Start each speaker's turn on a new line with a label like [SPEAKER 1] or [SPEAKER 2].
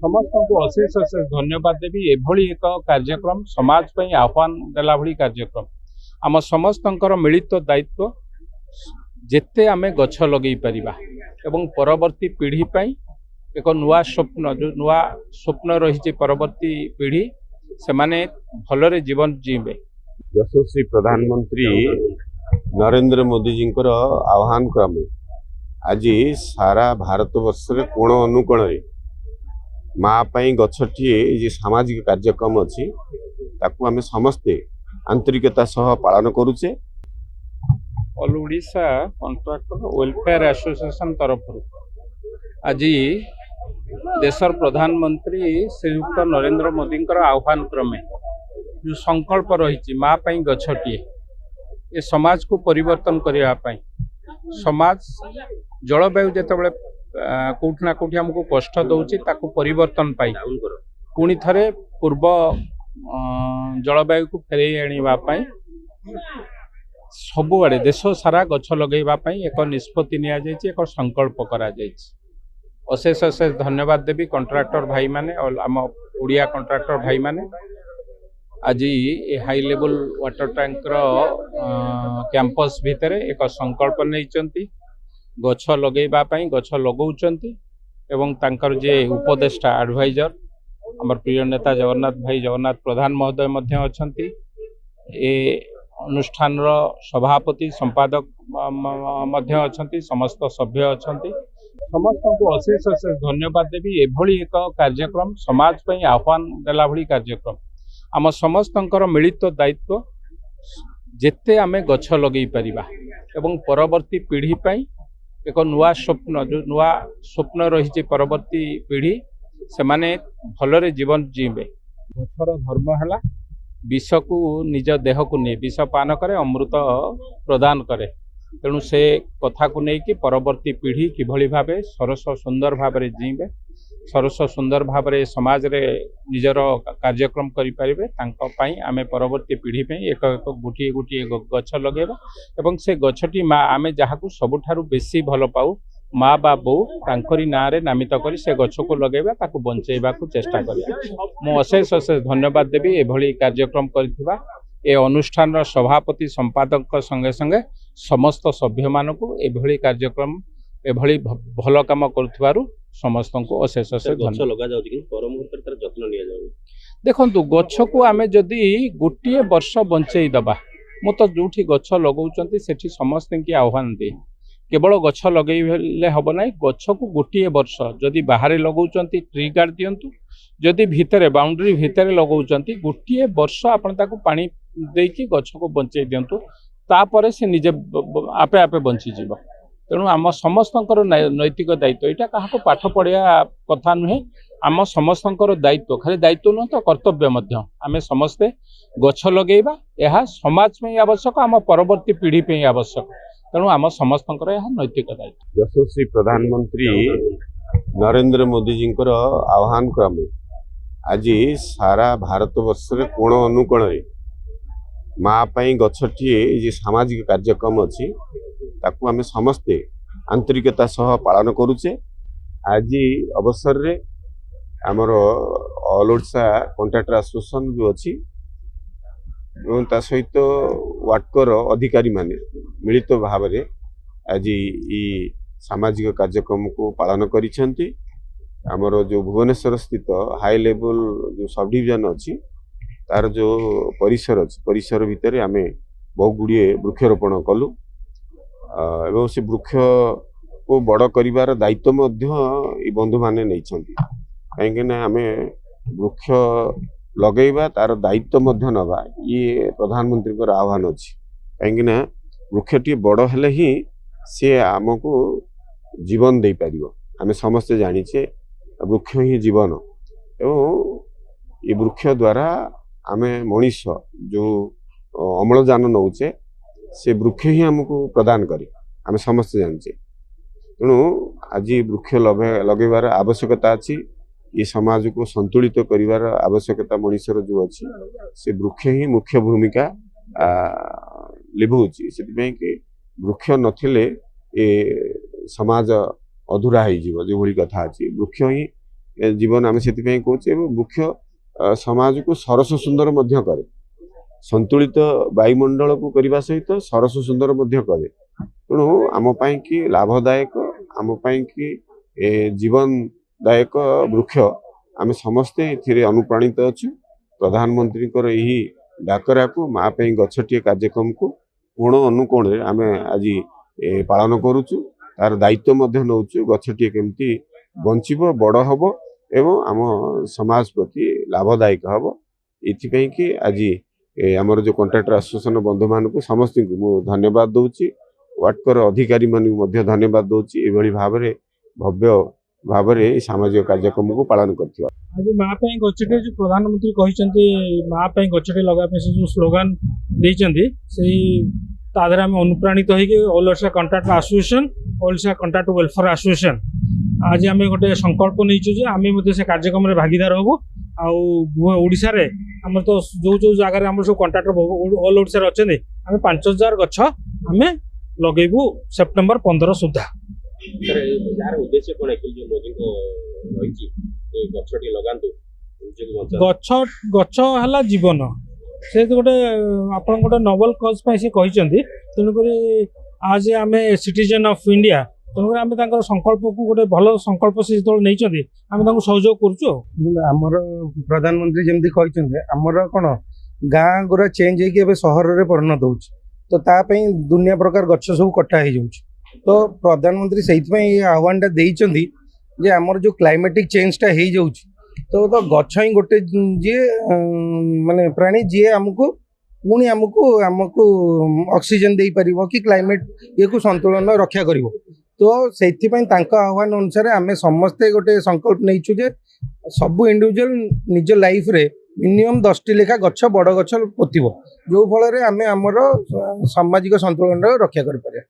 [SPEAKER 1] समस्त को अशेष अशेष धन्यवाद देवी एभली एक कार्यक्रम समाज पई आह्वान देला भली कार्यक्रम आम समस्त मिलित दायित्व जेते आमे गछ लगे परिबा एवं परवर्ती पीढ़ी पई एक नुआ स्वप्न जो नुआ स्वप्न रही परवर्ती पीढ़ी से माने भलरे जीवन जीवे।
[SPEAKER 2] यशस्वी प्रधानमंत्री नरेंद्र मोदी जी आह्वान क्रमे आज सारा भारत वर्ष कोण अनुकोण माँ पाई गछटीए जे सामाजिक कार्यक्रम अच्छी ताकू आमे समस्ते आंतरिकता सह पालन करुचे।
[SPEAKER 1] All Odisha contractor welfare association तरफ आज देशर प्रधानमंत्री श्रीयुक्त नरेंद्र मोदी आह्वान क्रमे जो संकल्प रही माँ पाई गछटीए ये समाज को परिवर्तन करने समाज जलवायु जिते कौटि ना कौटि आमको कष्ट दौची ताकू परिवर्तन पाई पुणी थरे पूर्व जलवायु को फेरे आने सबुआड़े देश सारा गछ लगेवाई एक निष्पत्ति एक संकल्प करा अशेष अशेष धन्यवाद देवी कंट्राक्टर भाई माने और आम ओडिया कंट्राक्टर भाई माने आज ये high level water tank campus भितर एक संकल्प नहीं गछ लगेवाई गछ लगौंती एवं तांकर जे उपदेष्टा एडवाइजर आमर प्रिय नेता जगन्नाथ भाई जगन्नाथ प्रधान महोदय मध्य अछंती ए अनुष्ठान सभापति संपादक मध्य अछंती समस्त सभ्य अछंती समस्त को अशेष अशेष धन्यवाद देवी एभली एक कार्यक्रम समाज पई आह्वान देला भली कार्यक्रम आम समस्त मिलित दायित्व जेते आमे गछ लगे परिबा एवं परवर्ती पीढ़ी पई एक नुआ स्वप्न जो नुआ स्वप्न रही परवर्ती पीढ़ी से माने भलरे जीवन जीवे। गछर धर्म है विष को निज देह को नहीं विष पान करे अमृत प्रदान करे तेणु से कथा को लेकिन परवर्ती पीढ़ी किभली भावे सरस सुंदर भाव जीवे सरस सुंदर भाव समाज रे निजर कार्यक्रम करें आमे परवर्ती पीढ़ी पे एक गोटे गोटे गछ लगेबा एवं से गछटी माँ आमे जहाँ सबुठारु बेसी भल पाऊ माँ बा बो तांकरी ना रे नामित करी से गछ को लगेबा ताकू बंचेबा को चेष्टा करिया। मु अशेष अशेष धन्यवाद देवी एभली कार्यक्रम करथिबा ए अनुष्ठान सभापति संपादक संगे संगे समस्त सभ्य मानकू एभली कार्यक्रम एभली भल काम करुथिबारु समस्त को अशेष अशेष देखु गछ को आम जदि गोटे वर्ष बंचई दबा मु तो जो गछ लगौंट से समस्त की आह्वान दिए केवल गछ लगे हम ना गछ को गोटे वर्ष जदि बाहर लगौंट ट्री गार्ड दिंतु जदि भितर बाउंड्री भितर लगौंट गोटे वर्ष आपन पानी देकी गछ को बंचई दिंतु तापर से निजे आपे आपे बंचीज तेणु आम समस्त नैतिक दायित्व यहाँ क्या पाठ पढ़िया कथा नुहे आम समस्त दायित्व खाली दायित्व नुह तो कर्तव्य आम समस्ते गछ लगेबा यह समाज में आवश्यक आम परवर्ती पीढ़ी पे आवश्यक तेणु आम समस्त नैतिक दायित्व।
[SPEAKER 2] यशस्वी प्रधानमंत्री नरेंद्र मोदी जी आह्वान क्रमे आज सारा भारत वर्ष कोण अनुकोण माँ पाई गछटीए जे सामाजिक कार्यक्रम अच्छी ताकू आमे समस्ते आंतरिकता सह पालन करुचे। आज अवसर रे आमर ऑल ओडिशा कॉन्ट्रैक्टर एसोसिएशन जो अच्छी ता सहित वाटकर अधिकारी माने मिलित भाव में आज ई सामाजिक कार्यक्रम को पालन करिसेंती। आमर जो भुवनेश्वर स्थित हाई लेवल जो सब डिविजन अच्छी तार जो परिसर अच्छी परिसर भितर आमे बहु गुड़िए वृक्षरोपण कलु एवं से वृक्ष को बड़ करिवार दायित्व बंधु माने नहीं कहीं आम वृक्ष लगेबा तार दायित्व नवा ये प्रधानमंत्री आह्वान अच्छी कहीं वृक्षटी बड़ हेले ही सी आमको जीवन दे पार आम समस्ते जानीचे वृक्ष ही जीवन एवं ये वृक्ष द्वारा आम मनीष जो अम्लजान नौचे से वृक्ष ही आमको प्रदान करे आम समस्ते जाने तेणु आज वृक्ष लगेबार आवश्यकता अच्छी ये समाज को संतुलित करिवार आवश्यकता मनीषर जो अच्छी से वृक्ष ही मुख्य भूमिका लिभुची से वृक्ष नथिले ए समाज अधूरा हो जो कथा अच्छी वृक्ष ही जीवन आम से कौचे वृक्ष समाज को सरस सुंदर मध्य करे संतुलित वायुमंडल को करने सहित सरस सुंदर मध्य करे तेणु आम कि लाभदायक आम कि जीवनदायक वृक्ष आम समस्ते ए अनुप्राणित अच्छु प्रधानमंत्री यही डाकरा को माँ गछटिए कार्यक्रम को कोण अनुकोण आम आज पालन करुचु तार दायित्व नौचु गछटिए केमती बंचिब बड़ हम एवं आम समाज प्रति लाभदायक हम ये कि आज आमर जो कंट्राक्टर एसोसिएशन बंधु मान समस्त को धन्यवाद दूची वाटकर अधिकारी मान धन्यवाद दूची ये भाव में भव्य भाव में सामाजिक कार्यक्रम को पालन कर
[SPEAKER 3] आज माँ गछटे जो प्रधानमंत्री कहते माँ गछटे लगाई से जो स्लोगान देते तादर आम अनुप्राणित होगी all Odisha contractor association Odisha contractor welfare association आज आम गोटे संकल्प नहीं आम से कार्यक्रम में भागीदार हबू आशा आम तो जो जो जगार आम सब कंट्राक्टर ऑल ओडिशा अच्छा आम 5000 गछ आम लगेबू सेप्टेम्बर 15 सुधा।
[SPEAKER 4] उद्देश्य कौन है जो मोदी को रही गछटी लगातु
[SPEAKER 3] गछ गछ है जीवन से गोटे आप गोटे नोबल कज से कहते तेणुक आज आम सिटीजन ऑफ इंडिया तेणुक आम संकल्प को गोटे भल संकल्प से जो नहीं आम सहयोग कर
[SPEAKER 5] प्रधानमंत्री जमी कहते आमर कौन गाँ गुरा चेंज हो सहर में परिणत हो तो तापाई दुनिया प्रकार गछ सब कटा हो तो प्रधानमंत्री से आह्वान जे आमर जो क्लाइमेटिक चेंजटा हो जाऊँ तो गछ ही गोटे जी माने प्राणी जी आमको पुणी आमको ऑक्सीजन दे पार कि क्लाइमेट ये को संतुलन रक्षा कर तो से आह्वान अनुसार आम समस्ते गोटे संकल्प नहीं जे सबू इंडिविजुअल निज लाइफ रे मिनिमम 10टी लेखा गछ बड़ गछ पोतिब जो फल आम आमर सामाजिक संतुलन रक्षा कर पारे।